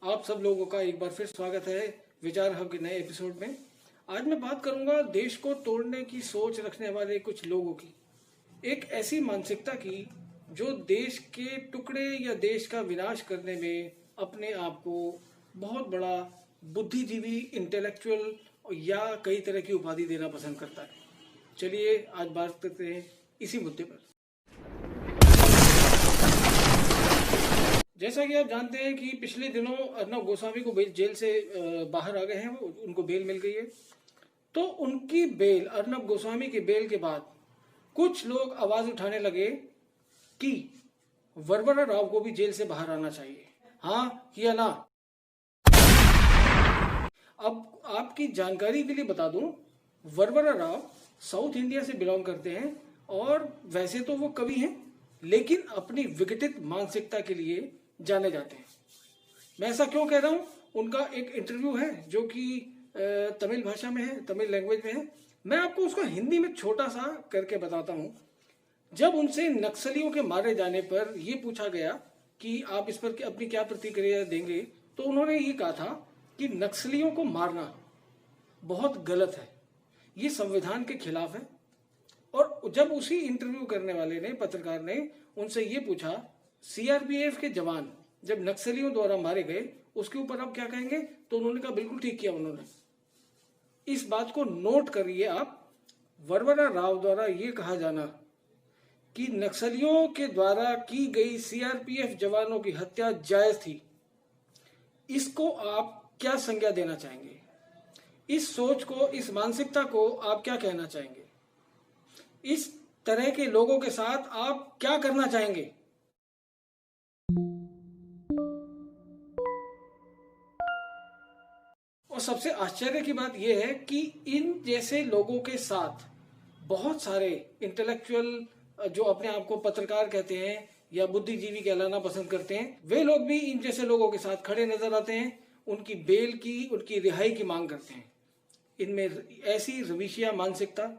आप सब लोगों का एक बार फिर स्वागत है विचार हब के नए एपिसोड में। आज मैं बात करूंगा देश को तोड़ने की सोच रखने वाले कुछ लोगों की, एक ऐसी मानसिकता की जो देश के टुकड़े या देश का विनाश करने में अपने आप को बहुत बड़ा बुद्धिजीवी, इंटेलेक्चुअल या कई तरह की उपाधि देना पसंद करता है। चलिए आज बात करते हैं इसी मुद्दे पर। जैसा कि आप जानते हैं कि पिछले दिनों अर्नब गोस्वामी को जेल से बाहर आ गए हैं, उनको बेल मिल गई है। तो उनकी बेल, अर्नब गोस्वामी की बेल के बाद कुछ लोग आवाज उठाने लगे कि वरवरा राव को भी जेल से बाहर आना चाहिए। हाँ या ना? अब आपकी जानकारी के लिए बता दूं, वरवरा राव साउथ इंडिया से बिलोंग करते हैं और वैसे तो वो कवि हैं, लेकिन अपनी विघटित मानसिकता के लिए जाने जाते हैं। मैं ऐसा क्यों कह रहा हूं? उनका एक इंटरव्यू है जो कि तमिल भाषा में है, तमिल लैंग्वेज में है। मैं आपको उसको हिंदी में छोटा सा करके बताता हूं। जब उनसे नक्सलियों के मारे जाने पर यह पूछा गया कि आप इस पर अपनी क्या प्रतिक्रिया देंगे, तो उन्होंने ये कहा था कि नक्सलियों को मारना बहुत गलत है, ये संविधान के खिलाफ है। और जब उसी इंटरव्यू करने वाले ने, पत्रकार ने उनसे ये पूछा, सीआरपीएफ के जवान जब नक्सलियों द्वारा मारे गए उसके ऊपर आप क्या कहेंगे, तो उन्होंने कहा बिल्कुल ठीक किया उन्होंने। इस बात को नोट करिए आप, वरवरा राव द्वारा ये कहा जाना कि नक्सलियों के द्वारा की गई सीआरपीएफ जवानों की हत्या जायज थी, इसको आप क्या संज्ञा देना चाहेंगे? इस सोच को, इस मानसिकता को आप क्या कहना चाहेंगे? इस तरह के लोगों के साथ आप क्या करना चाहेंगे? और सबसे आश्चर्य की बात यह है कि इन जैसे लोगों के साथ बहुत सारे इंटेलेक्चुअल जो अपने आप को पत्रकार कहते हैं या बुद्धिजीवी कहलाना पसंद करते हैं, वे लोग भी इन जैसे लोगों के साथ खड़े नजर आते हैं, उनकी बेल की, उनकी रिहाई की मांग करते हैं। इनमें ऐसी रविशिया मानसिकता,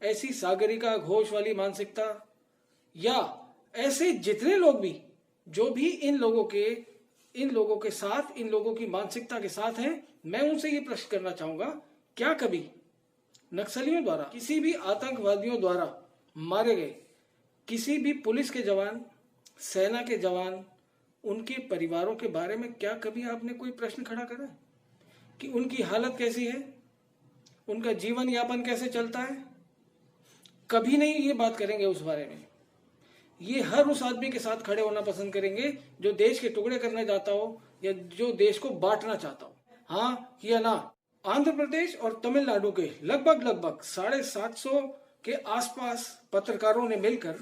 ऐसी सागरिका घोष वाली मानसिकता, या ऐसे जितने लोग भी जो भी इन लोगों के साथ, इन लोगों की मानसिकता के साथ हैं, मैं उनसे ये प्रश्न करना चाहूंगा, क्या कभी नक्सलियों द्वारा, किसी भी आतंकवादियों द्वारा मारे गए किसी भी पुलिस के जवान, सेना के जवान, उनके परिवारों के बारे में क्या कभी आपने कोई प्रश्न खड़ा करा है कि उनकी हालत कैसी है, उनका जीवन यापन कैसे चलता है? कभी नहीं ये बात करेंगे उस बारे में। ये हर उस आदमी के साथ खड़े होना पसंद करेंगे जो देश के टुकड़े करने जाता हो या जो देश को बांटना चाहता हो। हाँ या ना? आंध्र प्रदेश और तमिलनाडु के लगभग 750 के आसपास पत्रकारों ने मिलकर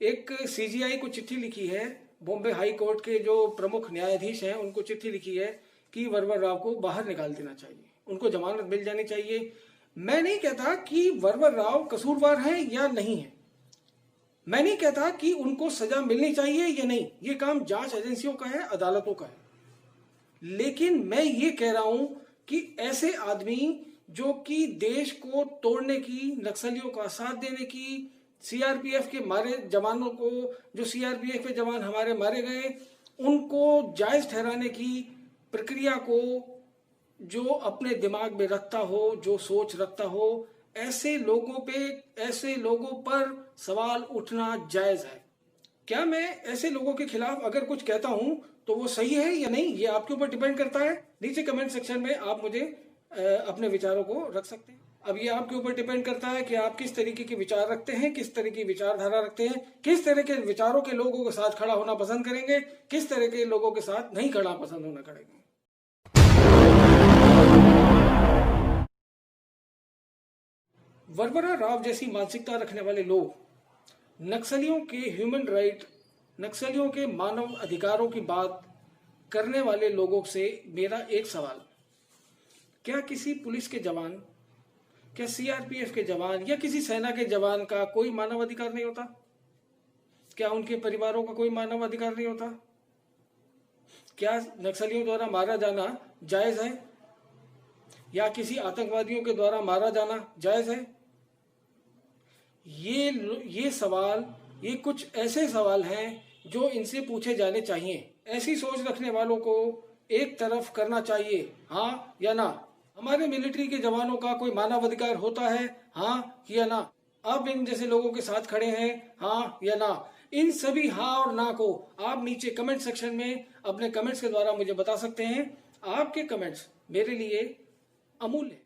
एक सीजीआई को चिट्ठी लिखी है, बॉम्बे हाई कोर्ट के जो प्रमुख न्यायाधीश हैं उनको चिट्ठी लिखी है कि वरवरा राव को बाहर निकाल देना चाहिए, उनको जमानत मिल जानी चाहिए। मैं नहीं कहता कि वरवरा राव कसूरवार है या नहीं है, मैं नहीं कहता कि उनको सजा मिलनी चाहिए या नहीं, ये काम जांच एजेंसियों का है, अदालतों का है। लेकिन मैं ये कह रहा हूं कि ऐसे आदमी जो कि देश को तोड़ने की, नक्सलियों का साथ देने की, सीआरपीएफ के मारे जवानों को, जो सीआरपीएफ के जवान हमारे मारे गए, उनको जायज ठहराने की प्रक्रिया को जो अपने दिमाग में रखता हो, जो सोच रखता हो, ऐसे लोगों पर सवाल उठना जायज है। क्या मैं ऐसे लोगों के खिलाफ अगर कुछ कहता हूं तो वो सही है या नहीं, ये आपके ऊपर डिपेंड करता है। नीचे कमेंट सेक्शन में आप मुझे अपने विचारों को रख सकते हैं। अब ये आपके ऊपर डिपेंड करता है कि आप किस तरीके के विचार रखते हैं, किस तरह की विचारधारा रखते हैं, किस तरह के विचारों के लोगों के साथ खड़ा होना पसंद करेंगे, किस तरह के लोगों के साथ नहीं खड़ा पसंद होना करेंगे। वरवरा राव जैसी मानसिकता रखने वाले लोग नक्सलियों के ह्यूमन राइट, नक्सलियों के मानव अधिकारों की बात करने वाले लोगों से मेरा एक सवाल, क्या किसी पुलिस के जवान, क्या सीआरपीएफ के जवान या किसी सेना के जवान का कोई मानव अधिकार नहीं होता? क्या उनके परिवारों का कोई मानव अधिकार नहीं होता? क्या नक्सलियों द्वारा मारा जाना जायज है या किसी आतंकवादियों के द्वारा मारा जाना जायज है? ये सवाल, ये कुछ ऐसे सवाल हैं जो इनसे पूछे जाने चाहिए। ऐसी सोच रखने वालों को एक तरफ करना चाहिए, हाँ या ना? हमारे मिलिट्री के जवानों का कोई मानवाधिकार होता है, हाँ या ना? आप इन जैसे लोगों के साथ खड़े हैं, हाँ या ना? इन सभी हाँ और ना को आप नीचे कमेंट सेक्शन में अपने कमेंट्स के द्वारा मुझे बता सकते हैं। आपके कमेंट्स मेरे लिए अमूल्य है।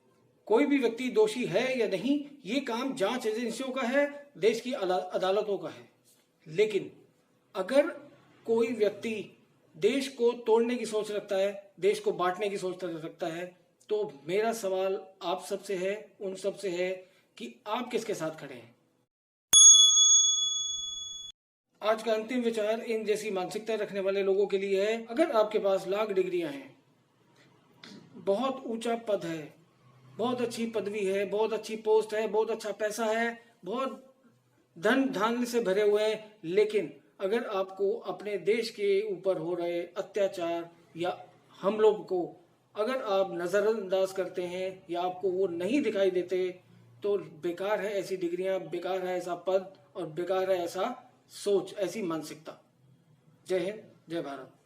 कोई भी व्यक्ति दोषी है या नहीं, ये काम जांच एजेंसियों का है, देश की अदालतों का है। लेकिन अगर कोई व्यक्ति देश को तोड़ने की सोच रखता है, देश को बांटने की सोच रखता है, तो मेरा सवाल आप सबसे है, उन सबसे है कि आप किसके साथ खड़े हैं। आज का अंतिम विचार इन जैसी मानसिकता रखने वाले लोगों के लिए है। अगर आपके पास लाख डिग्रियां हैं, बहुत ऊंचा पद है, बहुत अच्छी पदवी है, बहुत अच्छी पोस्ट है, बहुत अच्छा पैसा है, बहुत धन धान्य से भरे हुए हैं, लेकिन अगर आपको अपने देश के ऊपर हो रहे अत्याचार या हमलों को अगर आप नजरअंदाज करते हैं या आपको वो नहीं दिखाई देते, तो बेकार है ऐसी डिग्रियां, बेकार है ऐसा पद और बेकार है ऐसा सोच, ऐसी मानसिकता। जय हिंद, जय भारत।